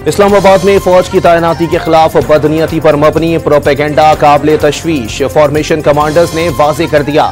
इस्लामाबाद में फौज की तैनाती के खिलाफ बदनीयती पर मबनी प्रोपेगेंडा काबिल तशवीश। फॉर्मेशन कमांडर्स ने वाजे कर दिया,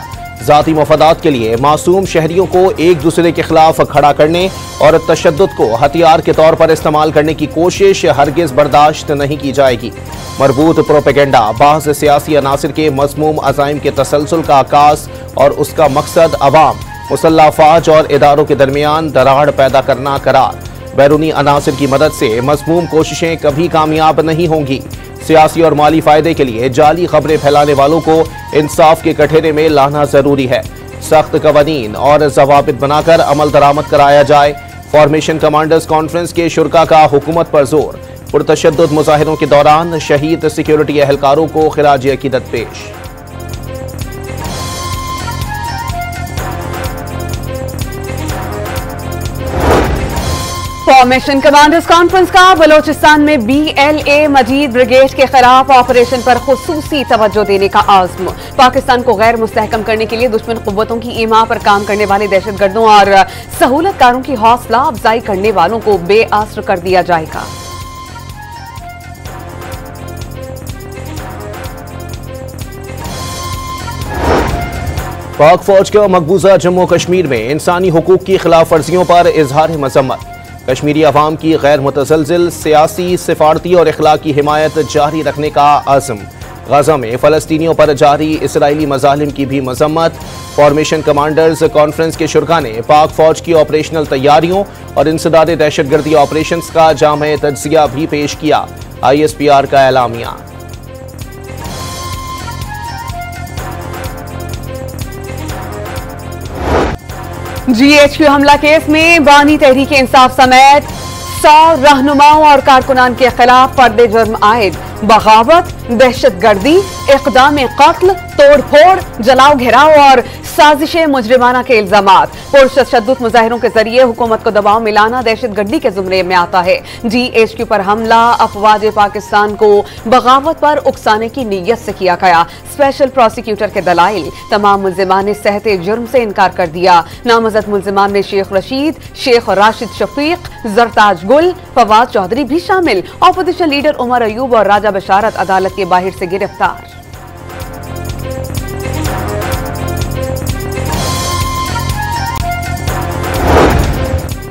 जाती मफादात के लिए मासूम शहरियों को एक दूसरे के खिलाफ खड़ा करने और तशद्दुद को हथियार के तौर पर इस्तेमाल करने की कोशिश हरगिज बर्दाश्त नहीं की जाएगी। मरबूत प्रोपेगेंडा बाज़ सियासी अनासिर के मज़मूम अज़ाइम के तसलसल का आकाश और उसका मकसद अवाम, मुसल्लह फ़ौज और इदारों के दरमियान दरार पैदा करना करार। बैरूनी अनासिर की मदद से मज़मूम कोशिशें कभी कामयाब नहीं होंगी। सियासी और माली फायदे के लिए जाली खबरें फैलाने वालों को इंसाफ के कठेरे में लाना जरूरी है। सख्त कवानीन और जवाबित बनाकर अमल दरामद कराया जाए। फॉर्मेशन कमांडर्स कॉन्फ्रेंस के शुरका का हुकूमत पर जोर। पुरतशद्दुद मुजाहिरों के दौरान शहीद सिक्योरिटी एहलकारों को खिराज अकीदत पेश। फॉर्मेशन कमांडर्स कॉन्फ्रेंस का बलोचिस्तान में BLA मजीद ब्रिगेड के खिलाफ ऑपरेशन पर खुसूसी तवज्जो देने का आज़्म। पाकिस्तान को गैर मुस्तहकम करने के लिए दुश्मन कुव्वतों की ईमा पर काम करने वाले दहशतगर्दों और सहूलतकारों की हौसला अफजाई करने वालों को बेअसर कर दिया जाएगा। पाक फौज का मकबूजा जम्मू कश्मीर में इंसानी हुकूक की खिलाफ वर्जियों पर इजहार मजम्मत। कश्मीरी अवाम की गैर मुतसलसिल सियासी, सिफारती और इखलाकी हिमायत जारी रखने का आज़म। गजा में फ़लस्तीनियों पर जारी इसराइली मज़ालिम की भी मजम्मत। फॉर्मेशन कमांडर्स कॉन्फ्रेंस के शुरका ने पाक फौज की ऑपरेशनल तैयारियों और इंसदाद दहशतगर्दी ऑपरेशन का जामे तज्जिया भी पेश किया। ISPR का एलामिया। GHQ हमला केस में बानी तहरीक इंसाफ समेत 100 रहनुमाओं और कारकुनान के खिलाफ फर्द जुर्म आयद। बगावत, दहशतगर्दी, इक़दाम कत्ल, तोड़फोड़, जलाओ घेराव और साजिश मुजरिमाना के इल्जामात। पुरतशद्दुद मुजाहिरों के जरिए हुकूमत को दबाव मिलाना दहशतगर्दी के जुमरे में आता है। GHQ पर हमला अफवाज पाकिस्तान को बगावत पर उकसाने की नीयत से किया गया। स्पेशल प्रोसिक्यूटर के दलाइल, तमाम मुल्जिमान ने सहते जुर्म से इनकार कर दिया। नामजद मुल्जिमान में शेख रशीद, शेख राशिद शफीक, जरताज गुल, फवाद चौधरी भी शामिल। ऑपोजिशन लीडर उमर अयूब और राजा बशारत अदालत के बाहर से गिरफ्तार।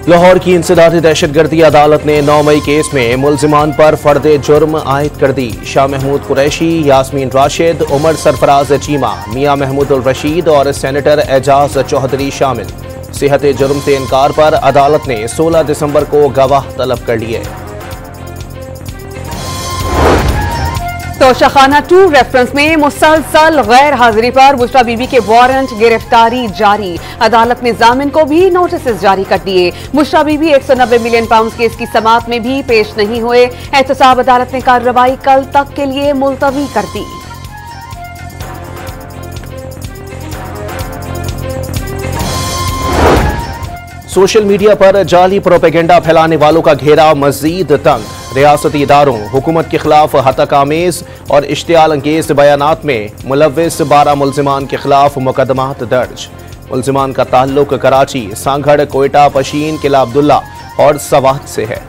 लाहौर की इंसदादी दहशतगर्दी अदालत ने 9 मई केस में मुल्जिमान पर फर्द जुर्म आयद कर दी। शाह महमूद कुरैशी, यास्मीन राशिद, उमर सरफराज चीमा, मियां महमूद उल रशीद और सेनेटर एजाज चौधरी शामिल। सेहत जुर्म से इनकार पर अदालत ने 16 दिसंबर को गवाह तलब कर लिए। तोशाखाना 2 रेफरेंस में मुसलसल गैर हाजिरी पर बुशरा बीबी के वारंट गिरफ्तारी जारी। अदालत ने जामिन को भी नोटिस जारी कर दिए। Bushra Bibi 190 million pound case की समाअत में भी पेश नहीं हुए। एहतसाब अदालत ने कार्रवाई कल तक के लिए मुलतवी कर दी। सोशल मीडिया पर जाली प्रोपेगेंडा फैलाने वालों का घेरा मजीद तंग। रियासती इदारों, हुकूमत के खिलाफ हतक आमेज और इश्तियाल अंगेज बयानात में मुलव्विस 12 मुल्जिमान के खिलाफ मुकदमात दर्ज। मुल्जिमान का ताल्लुक कराची, सांगड़, कोयटा, पशीन, किला अब्दुल्ला और सवात से है।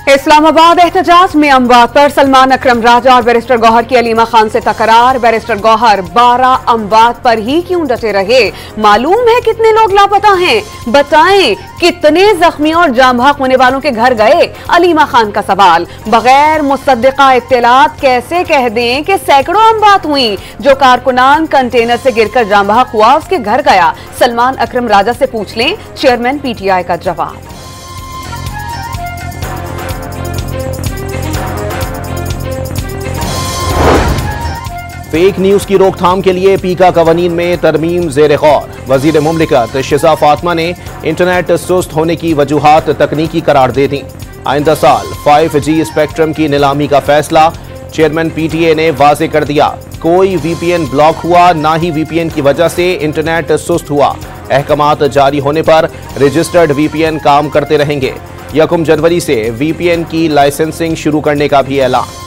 इस्लामाबाद एहतजाज में अमवात पर सलमान अकरम राजा और बैरिस्टर गौहर की अलीमा खान से तकरार। बैरिस्टर गौहर 12 अमवात पर ही क्यों डटे रहे? मालूम है कितने लोग लापता हैं? बताएं कितने जख्मी और जाम बहक होने वालों के घर गए? अलीमा खान का सवाल। बगैर मुसद्दिका इत्तलात कैसे कह दें कि सैकड़ों अमवात हुई? जो कारकुनान कंटेनर से गिरकर जाम बहक हुआ उसके घर गया। सलमान अकरम राजा से पूछ लें, चेयरमैन PTI का जवाब। फेक न्यूज की रोकथाम के लिए पीका कवानीन में तरमीम ज़ेर गौर। वजीर मुमलिकत शिजा फातिमा ने इंटरनेट सुस्त होने की वजूहात तकनीकी करार दे दी। आइंदा साल 5G स्पेक्ट्रम की नीलामी का फैसला। चेयरमैन PTA ने वाजे कर दिया, कोई VPN ब्लॉक हुआ ना ही VPN की वजह से इंटरनेट सुस्त हुआ। अहकामात जारी होने पर रजिस्टर्ड VPN काम करते रहेंगे। 1 जनवरी से VPN की लाइसेंसिंग शुरू करने का भी ऐलान।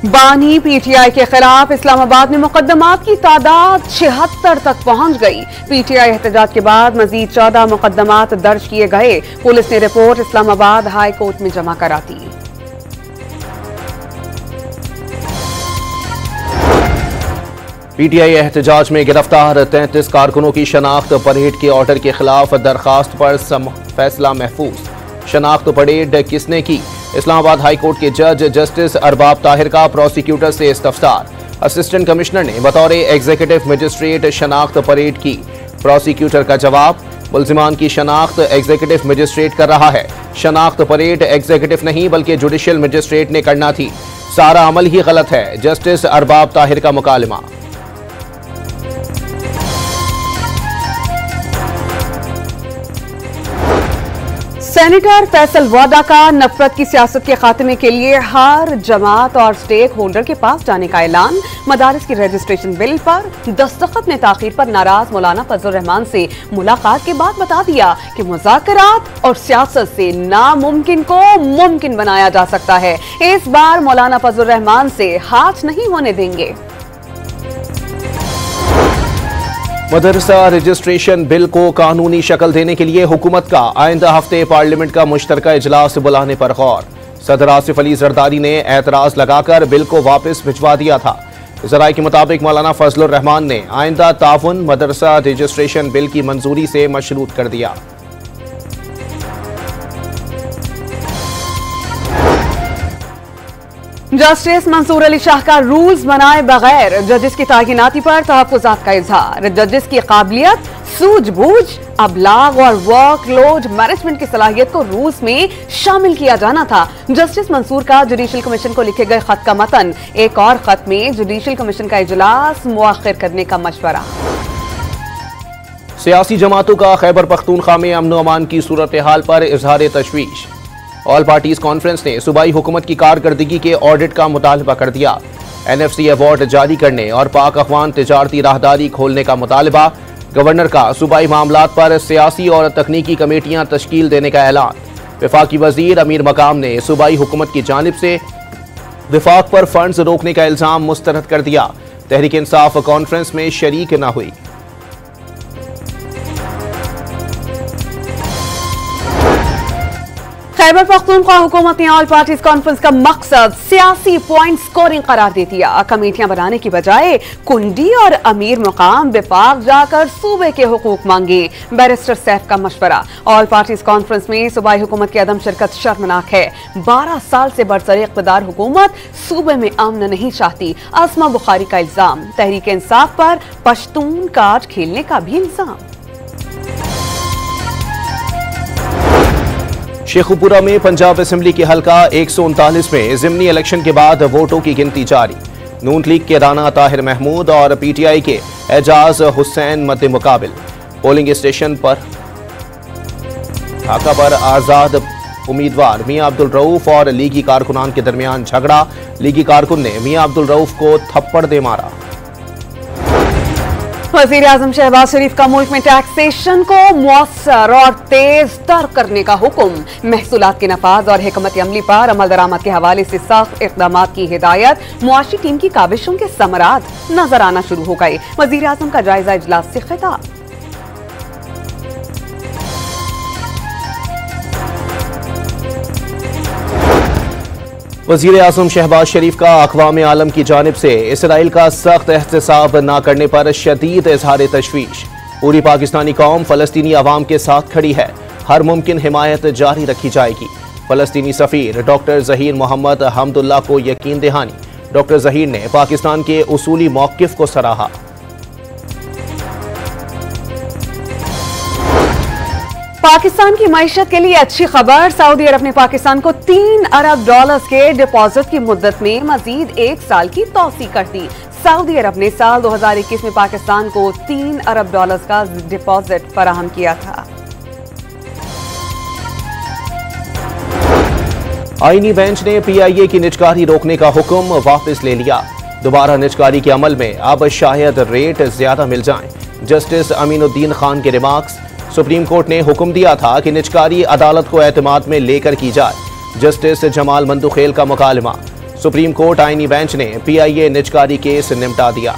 बानी पीटीआई के खिलाफ इस्लामाबाद में मुकदमात की तादाद 76 तक पहुंच गई। पीटीआई एहतजाज के बाद मजीद 14 मुकदमात दर्ज किए गए। पुलिस ने रिपोर्ट इस्लामाबाद हाई कोर्ट में जमा करा दी। पीटीआई एहतजाज में गिरफ्तार 33 कारकुनों की शनाख्त परेड के ऑर्डर के खिलाफ दरखास्त पर फैसला महफूज। शनाख्त परेड किसने की? इस्लामाबाद हाई कोर्ट के जज जस्टिस अरबाब ताहिर का प्रोसिक्यूटर से इस्तफसार। असिस्टेंट कमिश्नर ने बतौर एग्जीक्यूटिव मजिस्ट्रेट शनाख्त परेड की। प्रोसिक्यूटर का जवाब, मुल्जिमान की शनाख्त एग्जीक्यूटिव मजिस्ट्रेट कर रहा है। शनाख्त परेड एग्जीक्यूटिव नहीं बल्कि जुडिशियल मजिस्ट्रेट ने करना थी। सारा अमल ही गलत है। जस्टिस अरबाब ताहिर का मुकालमा। सेनेटर फैसल वादा का नफरत की सियासत के खात्मे के लिए हर जमात और स्टेक होल्डर के पास जाने का ऐलान। मदारिस की रजिस्ट्रेशन बिल पर दस्तखत में ताखीर पर नाराज मौलाना फजल रहमान से मुलाकात के बाद बता दिया कि मुज़ाकरात और सियासत से नामुमकिन को मुमकिन बनाया जा सकता है। इस बार मौलाना फजल रहमान से हाथ नहीं होने देंगे। मदरसा रजिस्ट्रेशन बिल को कानूनी शक्ल देने के लिए हुकूमत का आइंदा हफ्ते पार्लियामेंट का मुश्तरका इजलास बुलाने पर गौर। सदर आसिफ अली जरदारी ने एतराज लगाकर बिल को वापस भिजवा दिया था। जराये के मुताबिक मौलाना फजलुर रहमान ने आइंदा ताउन मदरसा रजिस्ट्रेशन बिल की मंजूरी से मशरूत कर दिया। जस्टिस मंसूर अली शाह का रूल्स बनाए बगैर जजेस की तैनाती पर तहफ्फुज़ात का इजहार। जजेस की काबिलियत, सूझबूझ, अबलाग और वर्कलोड मैनेजमेंट की सलाहियत को रूल्स में शामिल किया जाना था। जस्टिस मंसूर का जुडिशियल कमीशन को लिखे गए खत का मतन। एक और खत में जुडिशियल कमीशन का इजलास मुअख्खर करने का मशवरा। सियासी जमातों का खैबर पख्तूनख्वा में अमन अमान की सूरत हाल पर इजहार तशवीश। ऑल पार्टीज कॉन्फ्रेंस ने सूबाई हुकूमत की कारकर्दगी के ऑडिट का मुतालबा कर दिया। NFC अवार्ड जारी करने और पाक अफगान तिजारती राहदारी खोलने का मुतालबा। गवर्नर का सूबाई मामलात पर सियासी और तकनीकी कमेटियां तश्कील देने का ऐलान। वफाकी वजीर अमीर मकाम ने सूबाई हुकूमत की जानिब से विफाक पर फंड्स रोकने का इल्जाम मुस्तरद कर दिया। तहरीक इंसाफ कॉन्फ्रेंस में शरीक न हुई। खैबर पख्तूनख्वा हुकूमत ने ऑल पार्टीज कॉन्फ्रेंस का मकसद सियासी पॉइंट स्कोरिंग करार दे दिया। कमेटियां बनाने की बजाय कुंडी और अमीर मुकाम विफाक जाकर सूबे के हुकूक मांगे। बैरिस्टर सैफ का मशवरा। ऑल पार्टीज कॉन्फ्रेंस में सूबाई हुकूमत की अदम शिरकत शर्मनाक है। 12 साल से बरसर इक़्तिदार हुकूमत सूबे में अमन नहीं चाहती। अस्मा बुखारी का इल्जाम। तहरीक इंसाफ पर पश्तून कार्ड खेलने का भी इल्जाम। शेखुपुरा में पंजाब असेंबली के हल्का 139 में ज़िमनी इलेक्शन के बाद वोटों की गिनती जारी। नून लीग के राना ताहिर महमूद और PTI के एजाज हुसैन मद्दे मुकाबिल। पोलिंग स्टेशन पर ढाका पर आजाद उम्मीदवार मियां अब्दुल रऊफ और लीगी कारकुनान के दरमियान झगड़ा। लीगी कारकुन ने मियां अब्दुल रऊफ को थप्पड़ दे मारा। वज़ीर आज़म शहबाज शरीफ का मुल्क में टैक्सेशन को मुअस्सर और तेज तर करने का हुक्म। महसूलात के नफाज और हिकमत अमली पर अमल दरामद के हवाले से सख्त इक़दाम की हिदायत। मुआशी टीम की काविशों के समरात नजर आना शुरू हो गए। वज़ीर आज़म का जायजा इजलास से खिताब। वज़ीर आज़म शहबाज शरीफ का अक़वाम आलम की जानिब से इसराइल का सख्त एहतसाब न करने पर शदीद इज़हार तशवीश। पूरी पाकिस्तानी कौम फ़लस्तीनी अवाम के साथ खड़ी है। हर मुमकिन हिमायत जारी रखी जाएगी। फ़लस्तीनी सफ़ीर डॉक्टर ज़हीर मोहम्मद हमदुल्ला को यकीन दहानी। डॉक्टर ज़हीर ने पाकिस्तान के उसूली मौक़िफ़ को सराहा। पाकिस्तान की मईशत के लिए अच्छी खबर। सऊदी अरब ने पाकिस्तान को $3 अरब के डिपॉजिट की मुद्दत में मजीद 1 साल की तौसी कर दी। सऊदी अरब ने साल 2021 में पाकिस्तान को $3 अरब का डिपॉजिट फराहम किया था। आईनी बेंच ने PIA की निजकारी रोकने का हुक्म वापस ले लिया। दोबारा निजकारी के अमल में अब शायद रेट ज्यादा मिल जाएं। जस्टिस अमीनुद्दीन खान के रिमार्क्स। सुप्रीम कोर्ट ने हुक्म दिया था कि निजकारी अदालत को एतमाद में लेकर की जाए। जस्टिस जमाल मंदुखेल का मुकालमा। सुप्रीम कोर्ट आईनी बेंच ने PIA निजकारी केस निपटा दिया।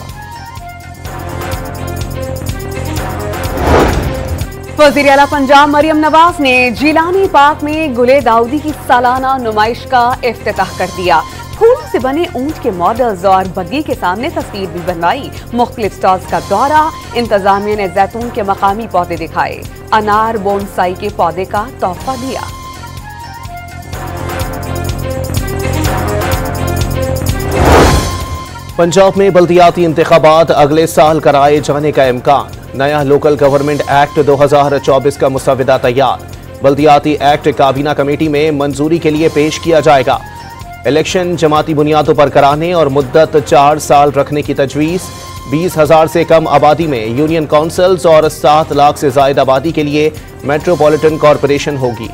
वज़ीर आला पंजाब मरियम नवाज ने जिलानी पार्क में गुले दाऊदी की सालाना नुमाइश का इफ्तिताह कर दिया। फूलों से बने ऊंट के मॉडल्स और बग्गी के सामने तस्वीर भी बनवाई। मुख्तलिफ स्टॉल्स का दौरा, इंतजामिया ने जैतून के मकामी पौधे दिखाए, अनार बोनसाई के पौधे का तोहफा दिया। पंजाब में बल्दियाती इंतखाबात अगले साल कराए जाने का इम्कान। नया लोकल गवर्नमेंट एक्ट 2024 का मुसविदा तैयार। बल्दियाती एक्ट काबीना कमेटी में मंजूरी के लिए पेश किया जाएगा। इलेक्शन जमाती बुनियादों पर कराने और मुद्दत 4 साल रखने की तजवीज़। 20,000 से कम आबादी में यूनियन काउंसिल्स और 7 लाख से ज्यादा आबादी के लिए मेट्रोपॉलिटन कॉरपोरेशन होगी।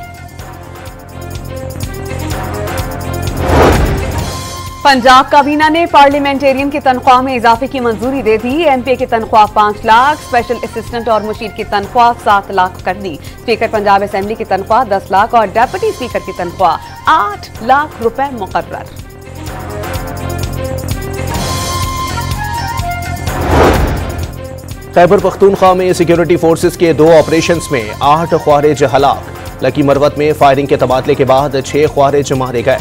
पंजाब काबीना ने पार्लियामेंटेरियन की तनख्वाह में इजाफे की मंजूरी दे दी। MP की तनख्वाह 5 लाख, स्पेशल असिस्टेंट और मुशीर की तनख्वाह 7 लाख कर दी। स्पीकर पंजाब असेंबली की तनख्वाह 10 लाख और डेप्यूटी स्पीकर की तनख्वाह 8 लाख रुपए मुकर्रर। खैबर पख्तूनख्वा में सिक्योरिटी फोर्सेस के 2 ऑपरेशंस में 8 ख्वारिज हलाक। लकी मरवत में फायरिंग के तबादले के बाद 6 ख्वारिज मारे गए।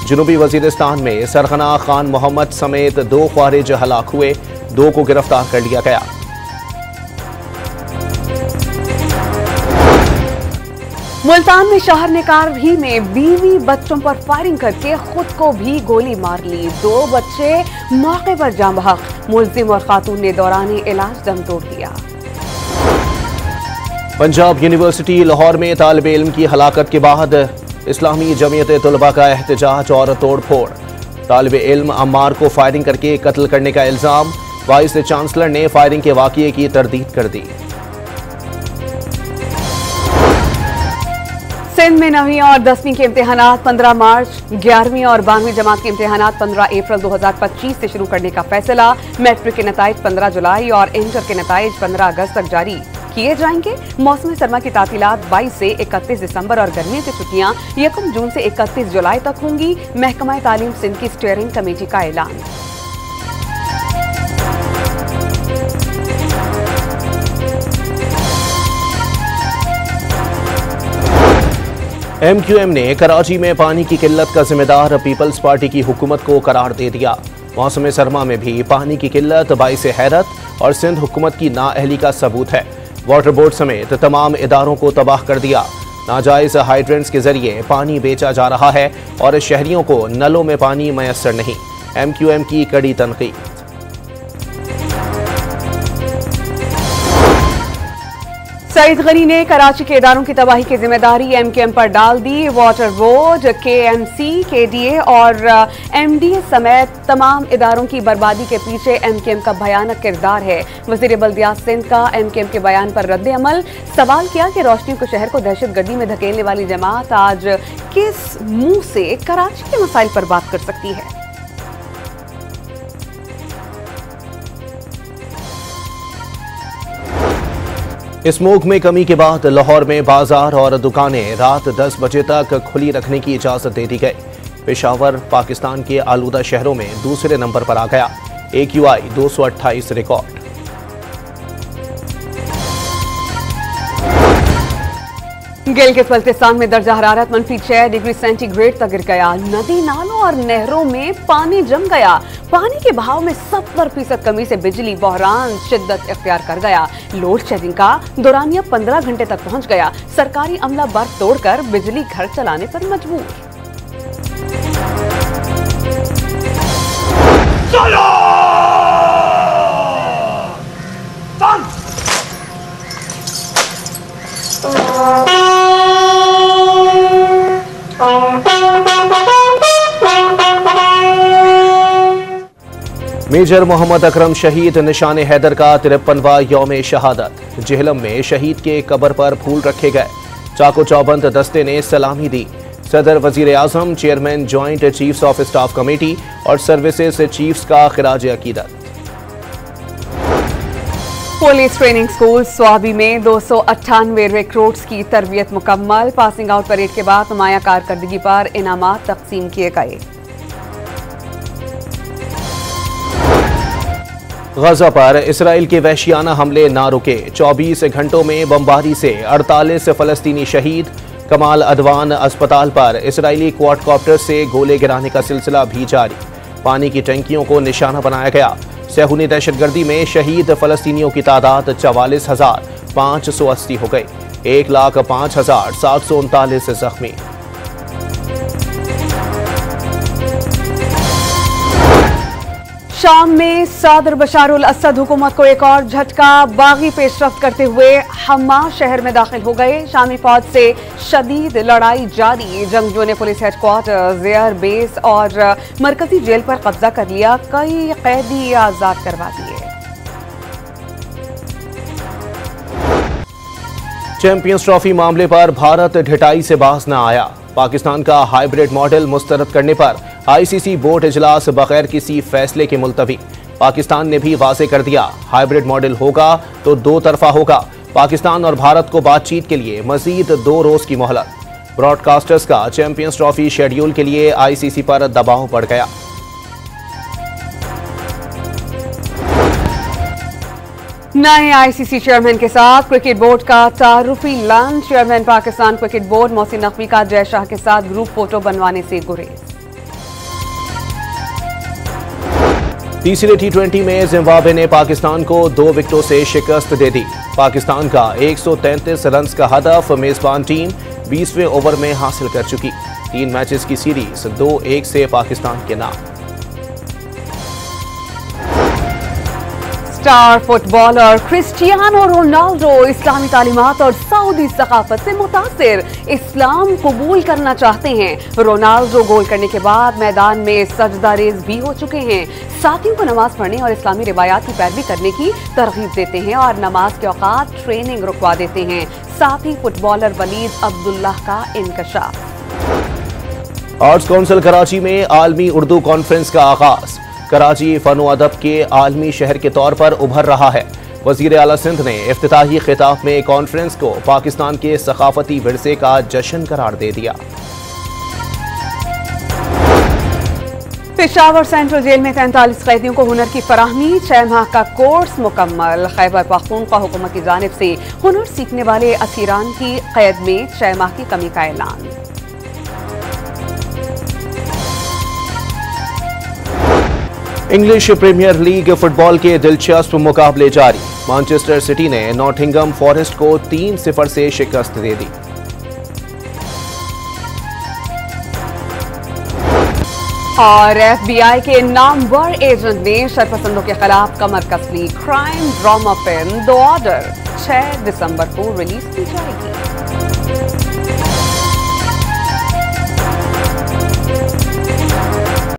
जनूबी वजीरिस्तान में सरगना खान मोहम्मद समेत 2 ख्वारिज हलाक हुए, 2 को गिरफ्तार कर लिया गया। मुल्तान में शहर निकार ही में बीवी बच्चों पर फायरिंग करके खुद को भी गोली मार ली। 2 बच्चे मौके पर जाँ बहक। मुलजिम और खातून ने दौरान इलाज दम तोड़ दिया। पंजाब यूनिवर्सिटी लाहौर में तालिब इल्म की हलाकत के बाद इस्लामी जमीयत तलबा का एहतजाज और तोड़ फोड़। तालिब इल्म अम्मार को फायरिंग करके कत्ल करने का इल्जाम। वाइस चांसलर ने फायरिंग के वाक़ये की तरदीद कर दी। सिंध में 9वीं और 10वीं के इम्तिहानात 15 मार्च, 11वीं और 12वीं जमात के इम्तिहानात 15 अप्रैल 2025 से शुरू करने का फैसला। मैट्रिक के नताइज 15 जुलाई और इंटर के नताइज 15 अगस्त तक जारी किए जाएंगे। मौसम सरमा की तातीलात 22 से 31 दिसंबर और गर्मियों की छुट्टियां 1 जून से 31 जुलाई तक होंगी। महकमा तालीम सिंध की स्टीयरिंग कमेटी का ऐलान। MQM ने कराची में पानी की किल्लत का जिम्मेदार पीपल्स पार्टी की हुकूमत को करार दे दिया। मौसम सरमा में भी पानी की किल्लत बाइस हैरत और सिंध हुकूमत की नाअहली का सबूत है। वाटर बोर्ड समेत तमाम इदारों को तबाह कर दिया। नाजायज हाइड्रेंट्स के जरिए पानी बेचा जा रहा है और शहरियों को नलों में पानी मैसर नहीं। MQM की कड़ी तनकीद। सईद गनी ने कराची के इदारों की तबाही की जिम्मेदारी MQM पर डाल दी। वाटर बोर्ड, KMC, KDA और MDA समेत तमाम इदारों की बर्बादी के पीछे MQM का भयानक किरदार है। वज़ीर बल्दियात सिंध का MQM के बयान पर रद्द अमल। सवाल किया कि रोशनी को शहर को दहशतगर्दी में धकेलने वाली जमात आज किस मुंह से कराची के मसाइल पर बात कर सकती है। स्मोक में कमी के बाद लाहौर में बाजार और दुकानें रात 10 बजे तक खुली रखने की इजाजत दे दी गई। पेशावर पाकिस्तान के आलूदा शहरों में दूसरे नंबर पर आ गया। AQI 228 record. गिलगित बल्तिस्तान में दर्जा हरारत -6 डिग्री सेंटीग्रेड तक गिर गया। नदी नालों और नहरों में पानी जम गया। पानी के बहाव में 70% कमी से बिजली बहरान शिद्दत इख्तियार कर गया। लोड शेडिंग का दौरानिया 15 घंटे तक पहुंच गया। सरकारी अमला बर्फ तोड़कर बिजली घर चलाने पर मजबूर। मेजर मोहम्मद अकरम शहीद निशान हैदर का 53वां यौम शहादत। जेहलम में शहीद के कब्र पर फूल रखे गए। चाको चौबंद दस्ते ने सलामी दी। सदर वजीर आजम, chairman joint chiefs of staff committee और सर्विसेज चीफ्स का खिराज अकीदत। पुलिस ट्रेनिंग स्कूल स्वाबी में 298 रिक्रूट्स की तरबियत मुकम्मल। पासिंग आउट परेड के बाद नुमाया कारकर्दगी पर इनामात तकसीम किए गए। गजा पर इसराइल के वहशियाना हमले ना रुके। 24 घंटों में बमबारी से 48 फलस्तीनी शहीद। कमाल अदवान अस्पताल पर इसराइली क्वाडकॉप्टर से गोले गिराने का सिलसिला भी जारी। पानी की टंकियों को निशाना बनाया गया। सेहूनी दहशतगर्दी में शहीद फलस्तीनियों की तादाद 44,580 हो गई। 1,05,739 जख्मी। शाम में सदर बशारुल असद हुकूमत को एक और झटका। बागी पेशरफ्त करते हुए हम्मा शहर में दाखिल हो गए। शामी फौज से शदीद लड़ाई जारी। जंगजुओं ने पुलिस हेडक्वार्टर, एयर बेस और मरकजी जेल पर कब्जा कर लिया। कई कैदी आजाद करवा दिए। चैंपियंस ट्रॉफी मामले पर भारत ढिठाई से बाज न आया। पाकिस्तान का हाइब्रिड मॉडल मुस्तरद करने पर आईसीसी बोर्ड इजलास बगैर किसी फैसले के मुलतवी। पाकिस्तान ने भी वाज़ेह कर दिया, हाइब्रिड मॉडल होगा तो दो तरफा होगा। पाकिस्तान और भारत को बातचीत के लिए मजीद 2 रोज की मोहलत। ब्रॉडकास्टर्स का चैंपियंस ट्रॉफी शेड्यूल के लिए आईसीसी पर दबाव बढ़ गया। नए आईसीसी चेयरमैन के साथ क्रिकेट बोर्ड का तारुफी lunch. Chairman Pakistan cricket board Mohsin Naqvi का जय शाह के साथ ग्रुप फोटो बनवाने से गुरेज। तीसरे T20 में जिम्बाब्वे ने पाकिस्तान को 2 विकेटों से शिकस्त दे दी। पाकिस्तान का 133 रन का हदफ मेजबान टीम 20वें ओवर में हासिल कर चुकी। 3 मैचेस की सीरीज 2-1 से पाकिस्तान के नाम। स्टार फुटबॉलर क्रिस्टियानो रोनाल्डो इस्लामी तालीमात और सऊदी सकाफत से मुतासिर इस्लाम कबूल करना चाहते हैं। रोनाल्डो गोल करने के बाद मैदान में सजदा रेज भी हो चुके हैं। साथियों को नमाज पढ़ने और इस्लामी रिवायात की पैरवी करने की तरगीब देते हैं और नमाज के औकात ट्रेनिंग रुकवा देते हैं। साथ ही फुटबॉलर वलीद अब्दुल्लाह का इंकशाफ। आर्ट्स काउंसिल कराची में आलमी उर्दू कॉन्फ्रेंस का आगाज। कराची फनो अदब के आलमी शहर के तौर पर उभर रहा है। वजीर आला सिंध ने इफ्तिताही खिताब में कॉन्फ्रेंस को पाकिस्तान के सकाफती विरसे का जश्न करार दे दिया। पेशावर सेंट्रल जेल में 43 कैदियों को हुनर की फराहमी। 6 माह का कोर्स मुकम्मल। खैबर पख्तूनख्वा हुकूमत की जानिब से हुनर सीखने वाले असीरान की कैद में 6 माह की कमी का ऐलान। इंग्लिश प्रीमियर लीग फुटबॉल के दिलचस्प मुकाबले जारी। मैनचेस्टर सिटी ने नॉटिंघम फॉरेस्ट को 3-0 से शिकस्त दे दी। और FBI के नामवर एजेंट ने शरपसंदों के खिलाफ कमर कस ली। Crime drama film the order 6 दिसंबर को रिलीज की जाएगी।